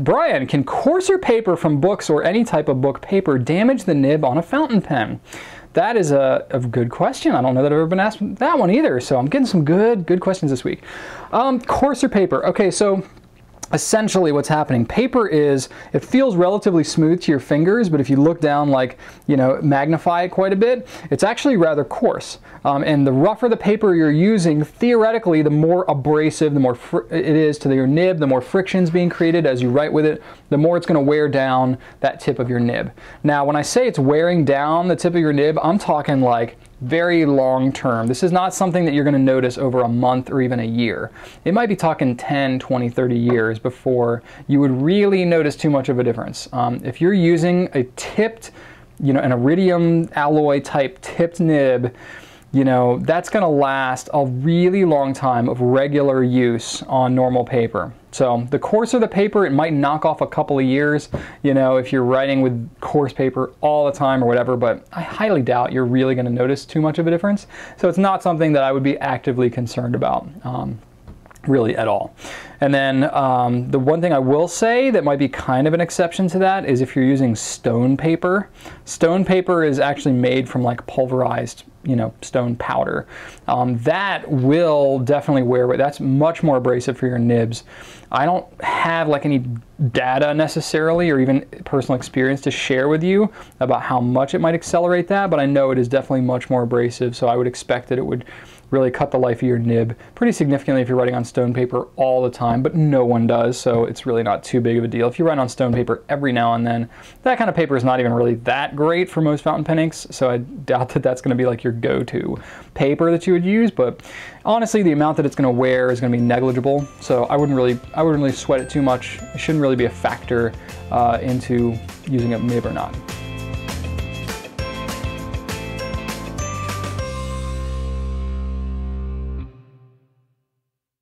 Brian, can coarser paper from books or any type of book paper damage the nib on a fountain pen? That is a good question. I don't know that I've ever been asked that one either, so I'm getting some good questions this week. Coarser paper. Okay, so essentially what's happening, paper is, it feels relatively smooth to your fingers, but if you look down, like, you know, magnify it quite a bit, it's actually rather coarse. And the rougher the paper you're using, theoretically, the more abrasive, the more it is to your nib, the more friction's being created as you write with it, the more it's going to wear down that tip of your nib. Now, when I say it's wearing down the tip of your nib, I'm talking like very long term. This is not something that you're going to notice over a month or even a year. It might be talking 10, 20, 30 years before you would really notice too much of a difference. If you're using a tipped, you know, an iridium alloy type tipped nib, you know, that's going to last a really long time of regular use on normal paper. So the coarser the paper, it might knock off a couple of years, you know, if you're writing with coarse paper all the time or whatever, but I highly doubt you're really going to notice too much of a difference. So it's not something that I would be actively concerned about. Really at all. And then the one thing I will say that might be kind of an exception to that is if you're using stone paper. Stone paper is actually made from like pulverized, you know, stone powder. That will definitely wear away. That's much more abrasive for your nibs. I don't have like any data necessarily or even personal experience to share with you about how much it might accelerate that, but I know it is definitely much more abrasive, so I would expect that it would really cut the life of your nib pretty significantly if you're writing on stone paper all the time, but no one does, so it's really not too big of a deal. If you write on stone paper every now and then, that kind of paper is not even really that great for most fountain pen inks, so I doubt that that's going to be like your go-to paper that you would use, but honestly, the amount that it's going to wear is going to be negligible, so I wouldn't really sweat it too much. It shouldn't really be a factor into using a nib or not.